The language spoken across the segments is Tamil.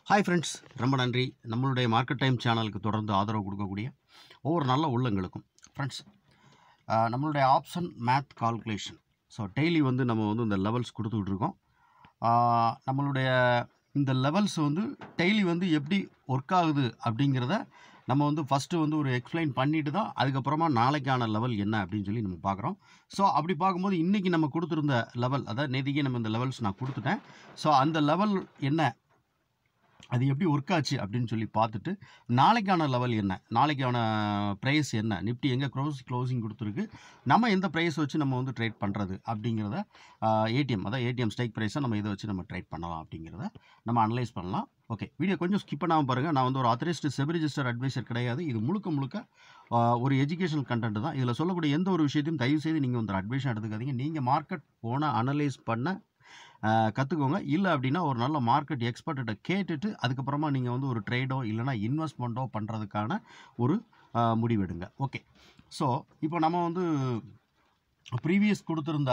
ஹாய் ஃப்ரெண்ட்ஸ், ரொம்ப நன்றி. நம்மளுடைய மார்க்கெட் டைம் சேனலுக்கு தொடர்ந்து ஆதரவு கொடுக்கக்கூடிய ஒவ்வொரு நல்ல உள்ளங்களுக்கும் ஃப்ரெண்ட்ஸ், நம்மளுடைய option math calculation. So daily வந்து நம்ம வந்து இந்த லெவல்ஸ் கொடுத்துக்கிட்டு இருக்கோம். நம்மளுடைய இந்த லெவல்ஸ் வந்து டெய்லி வந்து எப்படி ஒர்க் ஆகுது அப்படிங்கிறத நம்ம வந்து ஃபஸ்ட்டு வந்து ஒரு எக்ஸ்பிளைன் பண்ணிட்டு தான் அதுக்கப்புறமா நாளைக்கான லெவல் என்ன அப்படின்னு சொல்லி நம்ம பார்க்குறோம். ஸோ அப்படி பார்க்கும்போது இன்றைக்கி நம்ம கொடுத்துருந்த லெவல், அதாவது நேற்றுக்கே நம்ம இந்த லெவல்ஸ் நான் கொடுத்துட்டேன். ஸோ அந்த லெவல் என்ன, அது எப்படி ஒர்க் ஆச்சு அப்படின்னு சொல்லி பார்த்துட்டு நாளைக்கான லெவல் என்ன, நாளைக்கான ப்ரைஸ் என்ன, நிஃப்டி எங்கே க்ளோசிங் கொடுத்துருக்கு, நம்ம எந்த ப்ரைஸ் வச்சு நம்ம வந்து ட்ரேட் பண்ணுறது அப்படிங்கிறத ஏடிஎம் ஸ்ட்ரைக் ப்ரைஸை நம்ம இதை வச்சு நம்ம ட்ரேட் பண்ணலாம் அப்படிங்கிறத நம்ம அனலைஸ் பண்ணலாம். ஓகே, வீடியோ கொஞ்சம் ஸ்கிப் பண்ணாமல் பாருங்கள். நான் வந்து ஒரு ஆத்தரைஸ்டு செபி ரிஜிஸ்டர் அட்வைசர் கிடையாது. இது முழுக்க ஒரு எஜுகேஷனல் கண்டென்ட் தான். இதில் சொல்லக்கூடிய எந்த ஒரு விஷயத்தையும் தயவுசெய்து நீங்கள் வந்து அட்வைஸாக எடுத்துக்காதீங்க. நீங்கள் மார்க்கெட் போனால் அனலைஸ் பண்ண கற்றுக்கோங்க. இல்லை அப்படின்னா ஒரு நல்ல மார்க்கெட் எக்ஸ்பர்ட்டிட்ட கேட்டுட்டு அதுக்கப்புறமா நீங்கள் வந்து ஒரு ட்ரேடோ இல்லைனா இன்வெஸ்ட்மெண்ட்டோ பண்ணுறதுக்கான ஒரு முடிவெடுங்க. ஓகே, ஸோ இப்போ நம்ம வந்து ப்ரீவியஸ் கொடுத்துருந்த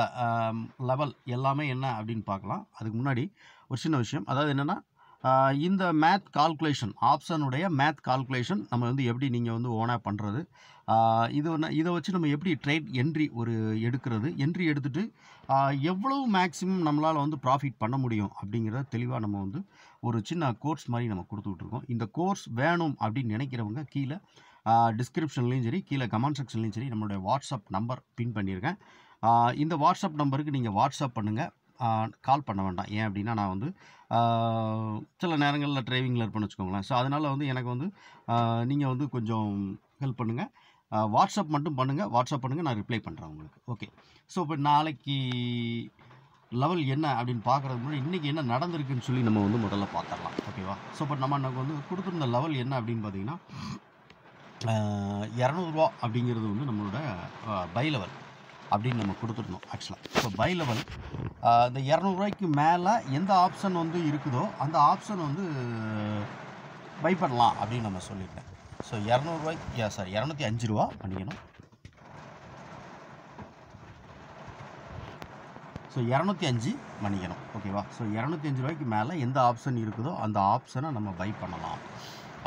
லெவல் எல்லாமே என்ன அப்படின்னு பார்க்கலாம். அதுக்கு முன்னாடி ஒரு சின்ன விஷயம், அதாவது என்னென்னா இந்த மேத் கால்குலேஷன், ஆப்ஷனுடைய மேத் கால்குலேஷன் நம்ம வந்து எப்படி நீங்கள் வந்து ஓனாக பண்ணுறது, இதை வச்சு நம்ம எப்படி ட்ரேட் என்ட்ரி எடுக்கிறது, என்ட்ரி எடுத்துகிட்டு எவ்வளவு மேக்ஸிமம் நம்மளால் வந்து ப்ராஃபிட் பண்ண முடியும் அப்படிங்கிறத தெளிவாக நம்ம வந்து ஒரு சின்ன கோர்ஸ் மாதிரி நம்ம கொடுத்துட்ருக்கோம். இந்த கோர்ஸ் வேணும் அப்படின்னு நினைக்கிறவங்க கீழே டிஸ்கிரிப்ஷன்லேயும் சரி, கீழே கமெண்ட் செக்ஷன்லேயும் சரி நம்மளுடைய வாட்ஸ்அப் நம்பர் பின் பண்ணியிருக்கேன். இந்த வாட்ஸ்அப் நம்பருக்கு நீங்கள் வாட்ஸ்அப் பண்ணுங்கள், கால் பண்ண வேண்டாம். ஏன் அப்படின்னா நான் வந்து சில நேரங்களில் டிரைவிங்கில் இருப்பேன்னு வச்சுக்கோங்களேன். ஸோ அதனால் வந்து எனக்கு வந்து நீங்கள் வந்து கொஞ்சம் ஹெல்ப் பண்ணுங்கள். வாட்ஸ்அப் மட்டும் பண்ணுங்கள், நான் ரிப்ளை பண்ணுறேன் உங்களுக்கு. ஓகே, ஸோ இப்போ நாளைக்கு லெவல் என்ன அப்படின்னு பார்க்குறதுக்கு முன்னாடி இன்றைக்கி என்ன நடந்திருக்குன்னு சொல்லி நம்ம வந்து முதல்ல பார்த்துடலாம். ஓகேவா? ஸோ இப்போ நம்ம வந்து கொடுத்துருந்த லெவல் என்ன அப்படின்னு பார்த்தீங்கன்னா 200 ரூபா அப்படிங்கிறது வந்து நம்மளோட பை லெவல் அப்படின்னு நம்ம கொடுத்துருந்தோம் ஆக்சுவலாக. ஸோ பை லெவல் இந்த 200 ரூபாய்க்கு மேலே எந்த ஆப்ஷன் வந்து இருக்குதோ அந்த ஆப்ஷன் வந்து பை பண்ணலாம் அப்படின்னு நம்ம சொல்லியிருக்கேன். ஸோ 200 ரூபாய்க்கு 205 ரூபா பண்ணிக்கணும். ஸோ 205 பண்ணிக்கணும். ஓகேவா? ஸோ 205 ரூபாய்க்கு மேலே எந்த ஆப்ஷன் இருக்குதோ அந்த ஆப்ஷனை நம்ம பை பண்ணலாம்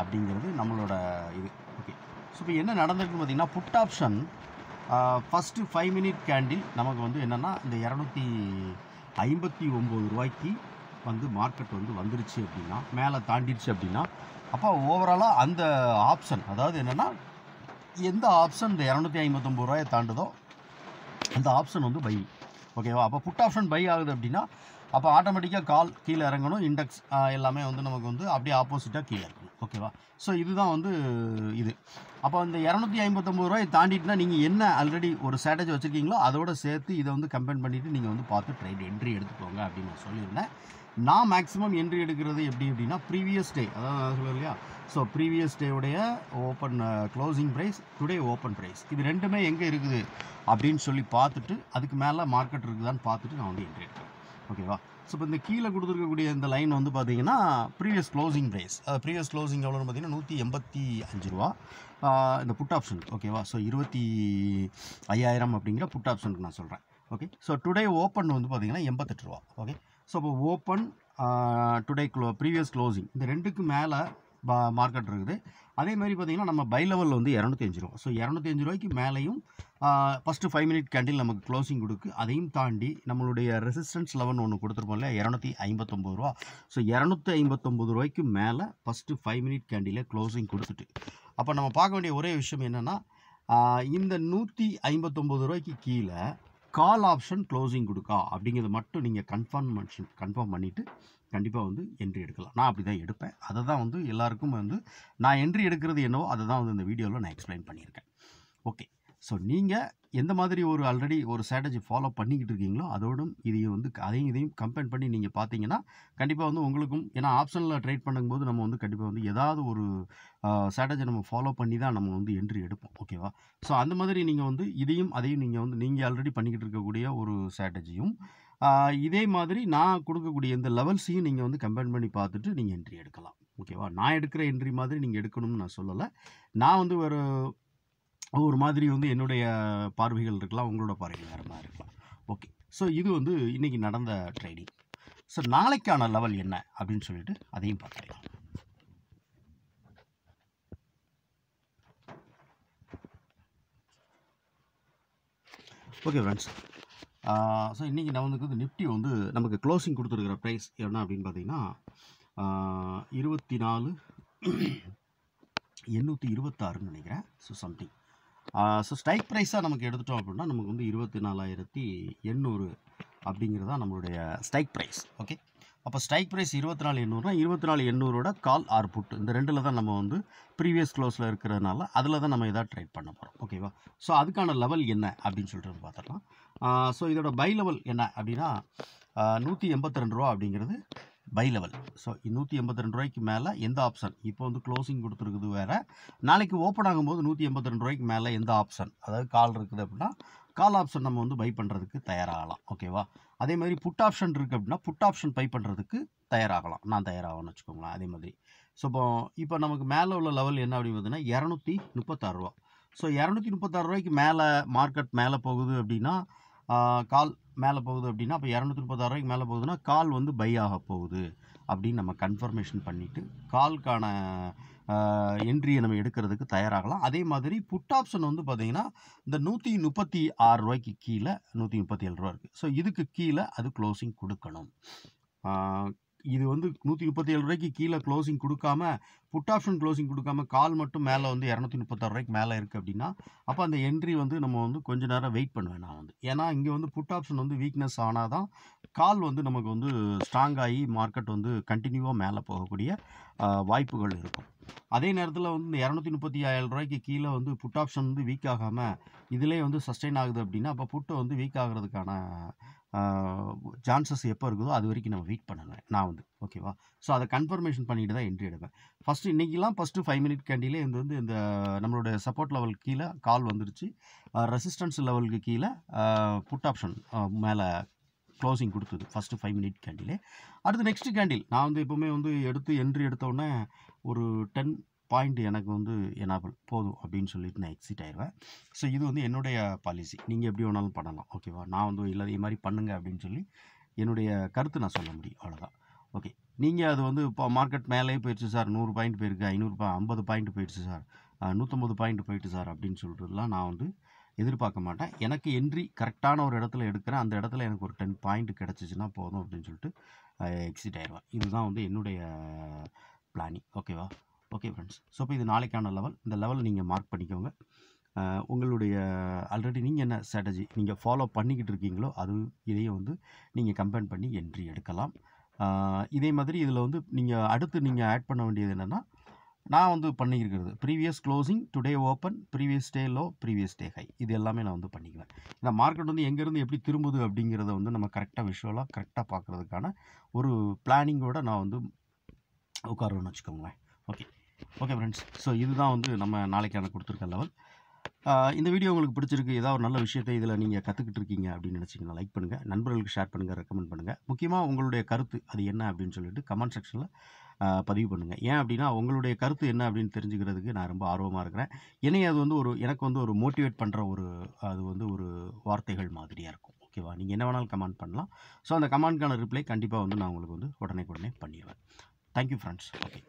அப்படிங்கிறது நம்மளோட இது. ஓகே, ஸோ இப்போ என்ன நடந்திருக்குன்னு பார்த்தீங்கன்னா, put option first 5 minute candle நமக்கு வந்து என்னென்னா இந்த 259 ரூபாய்க்கு வந்து மார்க்கெட் வந்து வந்துருச்சு அப்படின்னா, மேலே தாண்டிடுச்சு அப்படின்னா, அப்போ ஓவராலாக அந்த ஆப்ஷன், அதாவது என்னென்னா எந்த ஆப்ஷன் இந்த 259 ரூபாயை தாண்டுதோ அந்த ஆப்ஷன் வந்து பை. ஓகேவா? அப்போ புட் ஆப்ஷன் பை ஆகுது அப்படின்னா அப்போ ஆட்டோமேட்டிக்காக கால் கீழே இறங்கணும், இண்டெக்ஸ் எல்லாமே வந்து நமக்கு வந்து அப்படியே ஆப்போசிட்டாக கீழே இருக்கணும். ஓகேவா? ஸோ இதுதான் வந்து இது. அப்போ இந்த 259 ரூபாயை தாண்டிட்டுனா நீங்கள் என்ன ஆல்ரெடி ஒரு ஸ்ட்ராட்டஜி வச்சுருக்கீங்களோ அதோடு சேர்த்து இதை வந்து கம்பேர் பண்ணிவிட்டு நீங்கள் வந்து பார்த்து ட்ரேட் என்ட்ரி எடுத்துக்கோங்க அப்படின்னு நான் சொல்லியிருந்தேன். நான் மேக்ஸிமம் என்ட்ரி எடுக்கிறது எப்படி அப்படின்னா ப்ரீவியஸ் டே, அதாவது நான் சொல்லுவேன் இல்லையா, ஸோ ப்ரீவியஸ் டேவுடைய open closing price, today open price, இது ரெண்டுமே எங்கே இருக்குது அப்படின்னு சொல்லி பார்த்துட்டு அதுக்கு மேலே மார்க்கெட் இருக்குதான்னு பார்த்துட்டு நான் வந்து என்ட்ரி எடுக்கிறேன். ஓகேவா? ஸோ இப்போ இந்த கீழே கொடுத்துருக்கக்கூடிய இந்த லைன் வந்து பார்த்தீங்கன்னா previous closing price, previous closing எவ்வளோன்னு பார்த்தீங்கன்னா 185 ரூபா இந்த புட் ஆப்ஷனுக்கு. ஓகேவா? ஸோ 25,000 அப்படிங்கிற புட் ஆப்ஷனுக்கு நான் சொல்கிறேன். ஓகே, ஸோ டுடே ஓப்பன் வந்து பார்த்தீங்கன்னா 88 ரூபா. ஓகே, ஸோ இப்போ ஓப்பன் டுடே ப்ரீவியஸ் க்ளோசிங் இந்த ரெண்டுக்கு மேலே மார்க்கெட் இருக்குது. அதே மாதிரி பார்த்தீங்கன்னா நம்ம பை லெவலில் வந்து 205 ரூபா. ஸோ 205 ரூபாய்க்கு மேலேயும் ஃபஸ்ட்டு 5 மினிட் கேண்டில் நமக்கு க்ளோசிங் கொடுக்கு. அதையும் தாண்டி நம்மளுடைய ரெசிஸ்டன்ஸ் லெவல் ஒன்று கொடுத்துருப்போம் இல்லையா, 259 ரூபா. ஸோ 259 ரூபாய்க்கு மேலே ஃபஸ்ட்டு 5 மினிட் கேண்டிலே க்ளோசிங் கொடுத்துட்டு அப்போ நம்ம பார்க்க வேண்டிய ஒரே விஷயம் என்னென்னா, இந்த 159 ரூபாய்க்கு கீழே கால் ஆப்ஷன் க்ளோசிங் கொடுக்கா அப்படிங்கிறத மட்டும் நீங்கள் கன்ஃபார்ம் பண்ணிவிட்டு கண்டிப்பாக வந்து என்ட்ரி எடுக்கலாம். நான் அப்படி தான் எடுப்பேன். அதை தான் வந்து எல்லாருக்கும் வந்து நான் என்ட்ரி எடுக்கிறது என்னவோ அதை தான் வந்து இந்த வீடியோவில் நான் எக்ஸ்பிளைன் பண்ணியிருக்கேன். ஓகே, ஸோ நீங்கள் எந்த மாதிரி ஒரு ஆல்ரெடி ஒரு ஸ்ட்ராட்டஜி ஃபாலோ பண்ணிக்கிட்டு இருக்கீங்களோ அதோடும் இதையும் கம்பேர் பண்ணி நீங்கள் பார்த்தீங்கன்னா கண்டிப்பாக வந்து உங்களுக்கும், ஏன்னா ஆப்ஷனில் ட்ரேட் பண்ணும்போது நம்ம வந்து கண்டிப்பாக வந்து ஏதாவது ஒரு ஸ்ட்ராட்டஜி நம்ம ஃபாலோ பண்ணி தான் நம்ம வந்து என்ட்ரி எடுப்போம். ஓகேவா? ஸோ அந்த மாதிரி நீங்கள் வந்து அதையும் நீங்கள் ஆல்ரெடி பண்ணிக்கிட்டு இருக்கக்கூடிய ஒரு ஸ்ட்ராட்டஜியும் இதே மாதிரி நான் கொடுக்கக்கூடிய இந்த லெவல்ஸையும் நீங்கள் வந்து கம்பேர் பண்ணி பார்த்துட்டு நீங்கள் என்ட்ரி எடுக்கலாம். ஓகேவா? நான் எடுக்கிற என்ட்ரி மாதிரி நீங்கள் எடுக்கணும்னு நான் சொல்லலை. நான் வந்து ஒரு மாதிரி வந்து என்னுடைய பார்வைகள் இருக்கலாம், உங்களோட பார்வைகள் வேறு மாதிரி இருக்கலாம். ஓகே, ஸோ இது வந்து இன்றைக்கி நடந்த ட்ரேடிங். ஸோ நாளைக்கான லெவல் என்ன அப்படின்னு சொல்லிட்டு அதையும் பார்த்துக்கலாம். ஓகே ஃப்ரெண்ட்ஸ், ஸோ இன்றைக்கி நான் வந்து நிஃப்டி வந்து நமக்கு க்ளோசிங் கொடுத்துருக்கிற ப்ரைஸ் என்ன அப்படின்னு பார்த்தீங்கன்னா 24,826ன்னு நினைக்கிறேன். So something. ஸோ ஸ்ட்ரைக் ப்ரைஸாக நமக்கு எடுத்துட்டோம் அப்படின்னா நமக்கு வந்து 24,800 அப்படிங்கிறது தான் நம்மளுடைய ஸ்ட்ரைக் ப்ரைஸ். ஓகே, அப்போ ஸ்ட்ரைக் ப்ரைஸ் 24,800னா 24,800ஓட கால் ஆர் புட் இந்த ரெண்டில் தான் நம்ம வந்து ப்ரீவியஸ் க்ளோஸில் இருக்கிறதுனால அதில் தான் நம்ம எதாவது ட்ரேட் பண்ண போகிறோம். ஓகேவா? ஸோ அதுக்கான லெவல் என்ன அப்படின்னு சொல்லிட்டு பார்த்துடலாம். ஸோ இதோட பை லெவல் என்ன அப்படின்னா 182 ரூபா அப்படிங்கிறது பை லெவல். ஸோ 182 ரூபாய்க்கு மேலே எந்த ஆப்ஷன் இப்போ வந்து க்ளோசிங் கொடுத்துருக்குது வேறு, நாளைக்கு ஓப்பன் ஆகும்போது 182 ரூபாய்க்கு மேலே எந்த ஆப்ஷன் அதாவது கால் இருக்குது அப்படின்னா கால் ஆப்ஷன் நம்ம வந்து பை பண்ணுறதுக்கு தயாராகலாம். ஓகேவா? அதே மாதிரி புட் ஆப்ஷன் இருக்குது அப்படின்னா புட் ஆப்ஷன் பை பண்ணுறதுக்கு தயாராகலாம். நான் தயாராகணும்னு வச்சுக்கோங்களேன். அதே மாதிரி ஸோ இப்போ நமக்கு மேலே உள்ள லெவல் என்ன அப்படின்னு பார்த்தீங்கன்னா 236 ரூபா. ஸோ 236 ரூபாய்க்கு மேலே மார்க்கெட் மேலே போகுது அப்படின்னா கால் மேலே போகுது அப்படின்னா அப்போ 236 ரூபாய்க்கு மேலே போகுதுன்னா கால் வந்து பை ஆக போகுது அப்படின்னு நம்ம கன்ஃபர்மேஷன் பண்ணிவிட்டு கால்கான என்ட்ரியை நம்ம எடுக்கிறதுக்கு தயாராகலாம். அதே மாதிரி புட் ஆப்ஷன் வந்து பார்த்திங்கன்னா இந்த 136 ரூபாய்க்கு கீழே 137 ரூபா இருக்குது. ஸோ இதுக்கு கீழே அது க்ளோசிங் கொடுக்கணும். இது வந்து 137 ரூபாய்க்கு கீழே க்ளோசிங் கொடுக்காம புட் ஆப்ஷன் க்ளோசிங் கொடுக்காம கால் மட்டும் மேலே வந்து 236 ரூபாய்க்கு மேலே இருக்குது அப்படின்னா அப்போ அந்த என்ட்ரி வந்து நம்ம வந்து கொஞ்ச நேரம் வெயிட் பண்ணுவேன் நான் வந்து. ஏன்னா இங்கே வந்து புட் ஆப்ஷன் வந்து வீக்னஸ் ஆனால் தான் கால் வந்து நமக்கு வந்து ஸ்ட்ராங் ஆகி மார்க்கெட் வந்து கண்டினியூவாக மேலே போகக்கூடிய வாய்ப்புகள் இருக்கும். அதே நேரத்தில் வந்து இந்த 237 ரூபாய்க்கு கீழே வந்து புட் ஆப்ஷன் வந்து வீக் ஆகாமல் இதிலே வந்து சஸ்டெயின் ஆகுது அப்படின்னா அப்போ புட்டை வந்து வீக் ஆகிறதுக்கான சான்சஸ் எப்போ இருக்குதோ அது வரைக்கும் நம்ம வெயிட் பண்ணுவேன் நான் வந்து. ஓகேவா? ஸோ அதை கன்ஃபர்மேஷன் பண்ணிட்டு தான் என்ட்ரி எடுப்பேன். ஃபஸ்ட்டு இன்றைக்கெலாம் ஃபஸ்ட்டு 5 மினிட் கேண்டிலே இது வந்து இந்த நம்மளோட சப்போர்ட் லெவலுக்கு கீழே கால் வந்துருச்சு. ரெசிஸ்டன்ஸ் லெவலுக்கு கீழே புட் ஆப்ஷன் மேலே க்ளோசிங் கொடுத்தது ஃபஸ்ட்டு 5 மினிட் கேண்டிலே. அடுத்து நெக்ஸ்ட் கேண்டில் நான் வந்து எப்போவுமே வந்து என்ட்ரி எடுத்தோடனே ஒரு 10 பாயிண்ட் எனக்கு வந்து எனாபிள் போதும் அப்படின்னு சொல்லிட்டு நான் எக்ஸிட் ஆயிடுவேன். ஸோ இது வந்து என்னுடைய பாலிசி. நீங்கள் எப்படி வேணாலும் பண்ணலாம். ஓகேவா? நான் வந்து இல்லை இது மாதிரி பண்ணுங்க அப்படின்னு சொல்லி என்னுடைய கருத்து நான் சொல்ல முடியும். அவ்வளோதான். ஓகே, நீங்கள் அது வந்து இப்போ மார்க்கெட் மேலே போயிடுச்சு சார், 100 பாயிண்ட் போயிருக்கு, 50 பாயிண்ட் போயிடுச்சு சார், 150 பாயிண்ட் போயிட்டு சார் அப்படின்னு சொல்கிறதுலாம் நான் வந்து எதிர்பார்க்க மாட்டேன். எனக்கு என்ட்ரி கரெக்டான ஒரு இடத்துல எடுக்கிறேன், அந்த இடத்துல எனக்கு ஒரு 10 பாயிண்ட் கிடச்சிச்சின்னா போதும் அப்படின்னு சொல்லிட்டு எக்ஸிட் ஆயிடுவேன். இதுதான் வந்து என்னுடைய பிளானிங். ஓகேவா? ஓகே ஃப்ரெண்ட்ஸ், ஸோ இப்போ இது நாளைக்கான லெவல். இந்த லெவலில் நீங்கள் மார்க் பண்ணிக்கோங்க. உங்களுடைய ஆல்ரெடி நீங்கள் என்ன ஸ்ட்ராட்டஜி நீங்கள் ஃபாலோ பண்ணிக்கிட்டு இருக்கீங்களோ அது இதையும் வந்து நீங்கள் கம்பேர் பண்ணி என்ட்ரி எடுக்கலாம். இதே மாதிரி இதில் வந்து நீங்கள் அடுத்து நீங்கள் ஆட் பண்ண வேண்டியது என்னென்னா நான் வந்து பண்ணியிருக்கிறது previous closing, today open, previous day low, previous day high, இது எல்லாமே நான் வந்து பண்ணிக்குவேன். இந்த மார்க்கெட் வந்து எங்கேருந்து எப்படி திரும்புது அப்படிங்கிறத வந்து நம்ம கரெக்டாக விஷுவலாக கரெக்டாக பார்க்குறதுக்கான ஒரு பிளானிங்கோடு நான் வந்து உட்காருவேன்னு வச்சுக்கோங்களேன். ஓகே ஃப்ரெண்ட்ஸ், ஸோ இதுதான் வந்து நம்ம நாளைக்கான கொடுத்துருக்க லெவல். இந்த வீடியோ உங்களுக்கு பிடிச்சிருக்கு, ஏதாவது ஒரு நல்ல விஷயத்தை இதில் நீங்கள் கற்றுக்கிட்டு இருக்கீங்க அப்படின்னு நினச்சிங்கன்னா லைக் பண்ணுங்கள், நண்பர்களுக்கு ஷேர் பண்ணுங்கள், ரெக்கமெண்ட் பண்ணுங்கள். முக்கியமாக உங்களுடைய கருத்து அது என்ன அப்படின்னு சொல்லிட்டு கமெண்ட் செக்ஷனில் பதிவு பண்ணுங்கள். ஏன் அப்படின்னா உங்களுடைய கருத்து என்ன அப்படின்னு தெரிஞ்சுக்கிறதுக்கு நான் ரொம்ப ஆர்வமாக இருக்கிறேன். என்னைய அது வந்து எனக்கு வந்து ஒரு மோட்டிவேட் பண்ணுற அது வந்து ஒரு வார்த்தைகள் மாதிரியாக இருக்கும். ஓகேவா? நீங்கள் என்ன வேணாலும் கமெண்ட் பண்ணலாம். ஸோ அந்த கமெண்ட்கான ரிப்ளை கண்டிப்பாக வந்து நான் உங்களுக்கு வந்து உடனே பண்ணிடுவேன். Thank you friends. ஓகே.